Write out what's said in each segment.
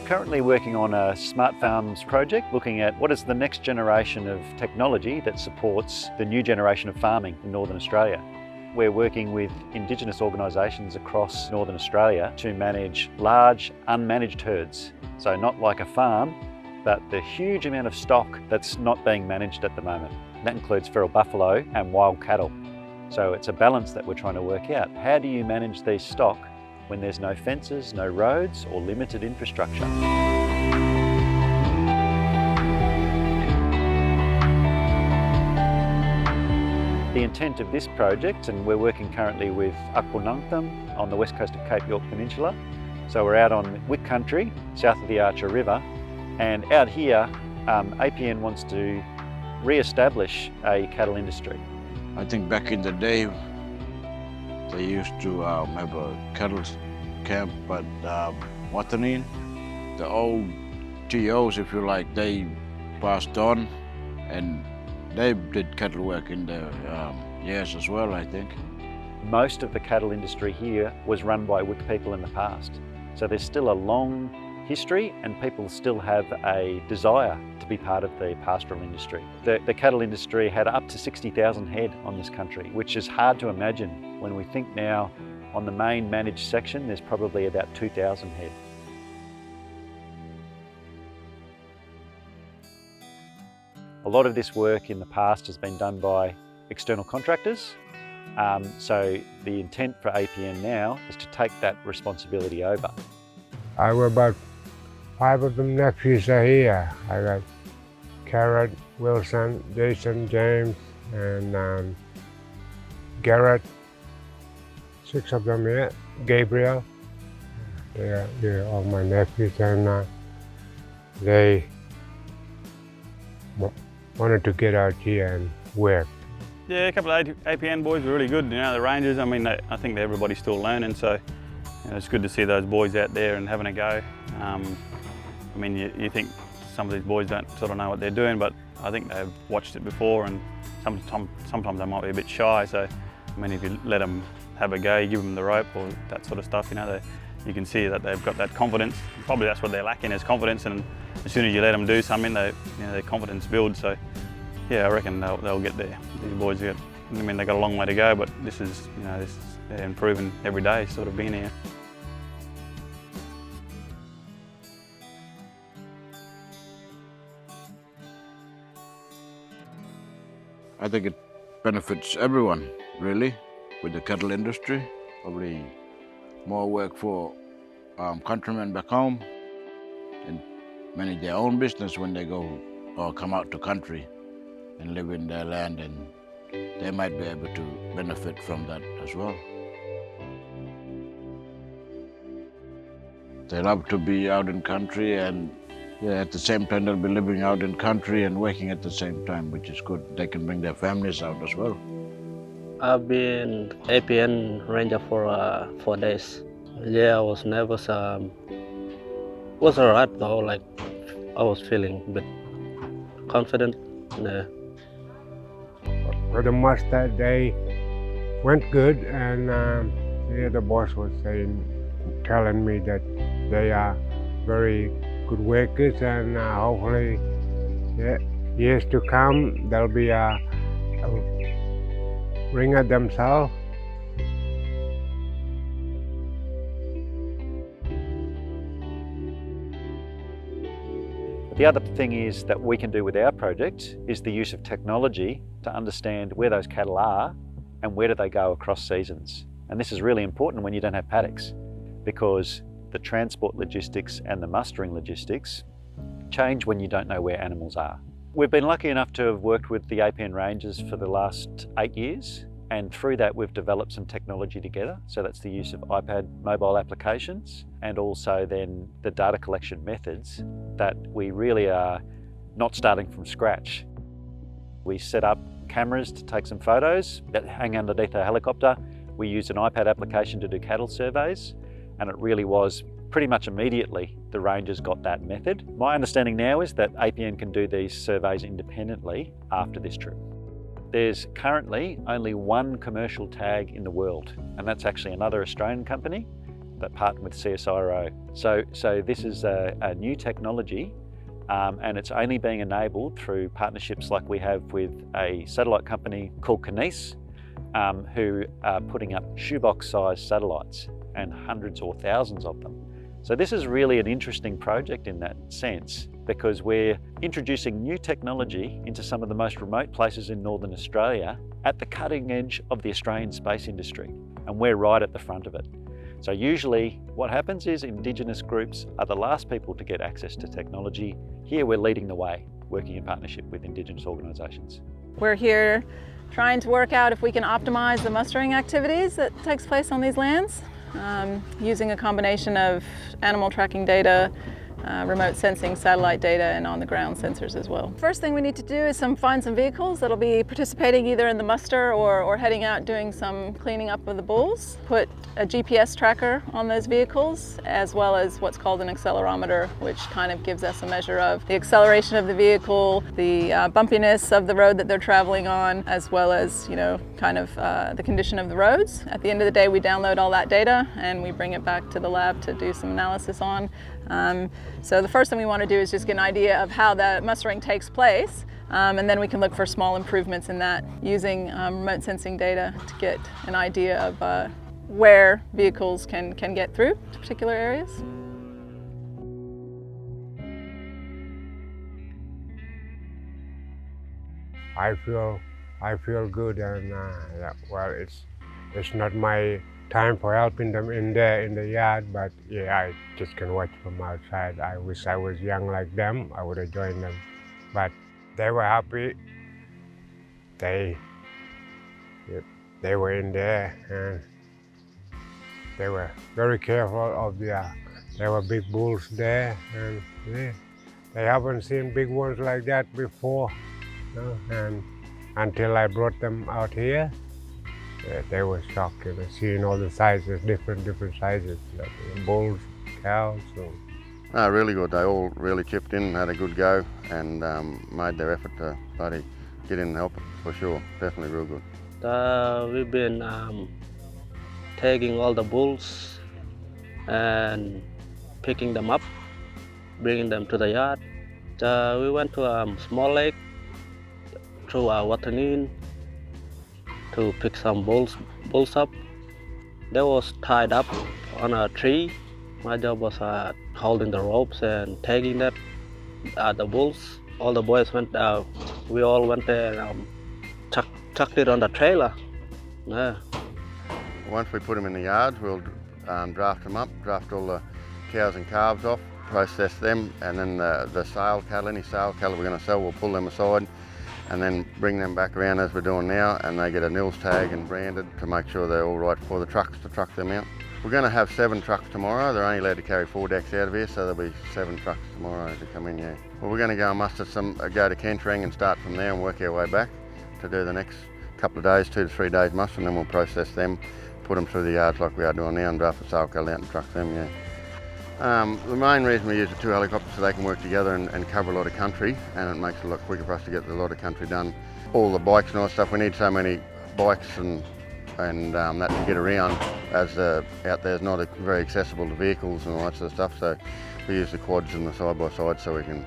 Currently working on a smart farms project looking at what is the next generation of technology that supports the new generation of farming in Northern Australia. We're working with Indigenous organisations across Northern Australia to manage large unmanaged herds. So not like a farm, but the huge amount of stock that's not being managed at the moment. That includes feral buffalo and wild cattle. So it's a balance that we're trying to work out. How do you manage these stock when there's no fences, no roads or limited infrastructure? The intent of this project, and we're working currently with Akpunangtham on the west coast of Cape York Peninsula. So we're out on Wick Country, south of the Archer River, and out here APN wants to re-establish a cattle industry. I think back in the day they used to have a cattle camp at Wathanin. The old TOs, if you like, they passed on and they did cattle work in their years as well, I think. Most of the cattle industry here was run by Wick people in the past. So there's still a long history and people still have a desire to be part of the pastoral industry. The cattle industry had up to 60,000 head on this country, which is hard to imagine when we think now on the main managed section there's probably about 2,000 head. A lot of this work in the past has been done by external contractors. So the intent for APN now is to take that responsibility over. I have about 5 of them nephews are here. I got Carrot, Wilson, Jason, James, and Garrett. 6 of them here. Gabriel. They're all my nephews, and they wanted to get out here and work. Yeah, a couple of APN boys were really good. You know, the Rangers, I mean, I think everybody's still learning, so you know, it's good to see those boys out there and having a go. I mean, you think some of these boys don't sort of know what they're doing, but I think they've watched it before, and sometimes they might be a bit shy. So, I mean, if you let them have a go, you give them the rope or that sort of stuff, you know, you can see that they've got that confidence. Probably that's what they're lacking, is confidence. And as soon as you let them do something, their confidence builds. So, yeah, I reckon they'll get there. These boys they've got a long way to go, but they're improving every day, sort of being here. I think it benefits everyone, really, with the cattle industry. Probably more work for countrymen back home and manage their own business when they go or come out to country and live in their land, and they might be able to benefit from that as well. They love to be out in country, and at the same time they'll be living out in country and working at the same time, which is good. They can bring their families out as well. I've been APN ranger for 4 days. Yeah, I was nervous. It was alright though, like I was feeling a bit confident. Yeah. For the most that day went good, and the boss was telling me that they are very good workers, and hopefully years to come they'll be a ringer themselves. The other thing is that we can do with our project is the use of technology to understand where those cattle are and where do they go across seasons. And this is really important when you don't have paddocks, because the transport logistics and the mustering logistics change when you don't know where animals are. We've been lucky enough to have worked with the APN Rangers for the last 8 years, And through that, we've developed some technology together. So that's the use of iPad mobile applications and also then the data collection methods that we really are not starting from scratch. We set up cameras to take some photos that hang underneath a helicopter. We used an iPad application to do cattle surveys, and it really was pretty much immediately the rangers got that method. My understanding now is that APN can do these surveys independently after this trip. There's currently only one commercial tag in the world, and that's actually another Australian company that partnered with CSIRO. So this is a new technology, and it's only being enabled through partnerships like we have with a satellite company called Kinesis, who are putting up shoebox-sized satellites and hundreds or thousands of them. So this is really an interesting project in that sense, because we're introducing new technology into some of the most remote places in Northern Australia at the cutting edge of the Australian space industry, and we're right at the front of it. So usually what happens is Indigenous groups are the last people to get access to technology. Here we're leading the way, working in partnership with Indigenous organisations. We're here trying to work out if we can optimize the mustering activities that takes place on these lands, using a combination of animal tracking data, remote sensing, satellite data, and on-the-ground sensors as well. First thing we need to do is find some vehicles that'll be participating either in the muster or heading out doing some cleaning up of the bulls. Put a GPS tracker on those vehicles, as well as what's called an accelerometer, which kind of gives us a measure of the acceleration of the vehicle, the bumpiness of the road that they're traveling on, as well as, kind of the condition of the roads. At the end of the day, we download all that data and we bring it back to the lab to do some analysis on. So the first thing we want to do is just get an idea of how the mustering takes place, and then we can look for small improvements in that using remote sensing data to get an idea of where vehicles can get through to particular areas. I feel good, and well, it's not my time for helping them in the yard, but yeah, I just can watch from outside. I wish I was young like them. I would have joined them, but they were happy. They were in there, and they were very careful of there were big bulls there, and yeah, they haven't seen big ones like that before, and until I brought them out here. They were shocked, seeing all the sizes, different sizes, like bulls, cows. So. Really good. They all really chipped in, had a good go, and made their effort to get in and help it, for sure. Definitely real good. We've been tagging all the bulls and picking them up, bringing them to the yard. We went to a small lake through our Watanin to pick some bulls up. They was tied up on a tree. My job was holding the ropes and tagging the bulls. All the boys went out. We all went there and chucked it on the trailer. Yeah. Once we put them in the yards, we'll draft them up, draft all the cows and calves off, process them, and then the sale cattle, any sale cattle we're going to sell, we'll pull them aside and then bring them back around as we're doing now, and they get a nils tag and branded to make sure they're all right for the trucks to truck them out. We're going to have 7 trucks tomorrow. They're only allowed to carry 4 decks out of here, so there'll be 7 trucks tomorrow to come in, yeah. Well, we're going to go and muster go to Kentrang and start from there and work our way back to do the next couple of days, 2 to 3 days muster, and then we'll process them, put them through the yards like we are doing now, and draft the sale cattle out and truck them, yeah. The main reason we use the 2 helicopters so they can work together and cover a lot of country, and it makes it a lot quicker for us to get a lot of country done. All the bikes and all that stuff, we need so many bikes and that to get around, as out there is not very accessible to vehicles and all that sort of stuff, so we use the quads and the side-by-side so we can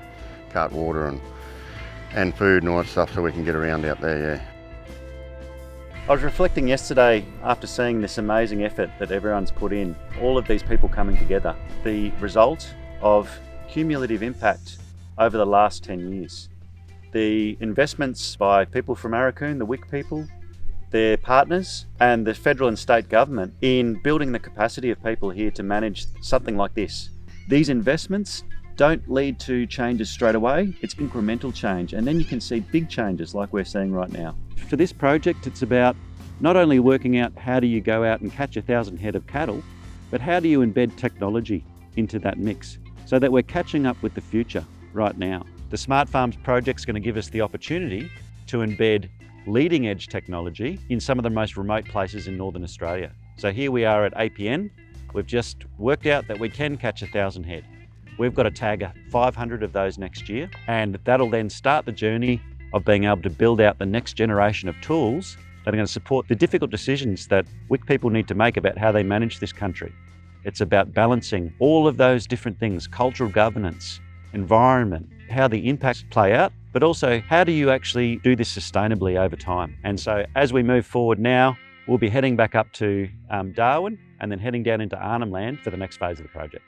cart water and food and all that stuff so we can get around out there, yeah. I was reflecting yesterday after seeing this amazing effort that everyone's put in, all of these people coming together, the result of cumulative impact over the last 10 years. The investments by people from Arakoon, the WIC people, their partners, and the federal and state government in building the capacity of people here to manage something like this. These investments don't lead to changes straight away, it's incremental change, and then you can see big changes like we're seeing right now. For this project, it's about not only working out how do you go out and catch 1,000 head of cattle, but how do you embed technology into that mix so that we're catching up with the future right now. The Smart Farms project's going to give us the opportunity to embed leading edge technology in some of the most remote places in Northern Australia. So here we are at APN. We've just worked out that we can catch 1,000 head. We've got to tag 500 of those next year, and that'll then start the journey of being able to build out the next generation of tools that are going to support the difficult decisions that WIC people need to make about how they manage this country. It's about balancing all of those different things: cultural governance, environment, how the impacts play out, but also how do you actually do this sustainably over time. And so as we move forward now, we'll be heading back up to Darwin and then heading down into Arnhem Land for the next phase of the project.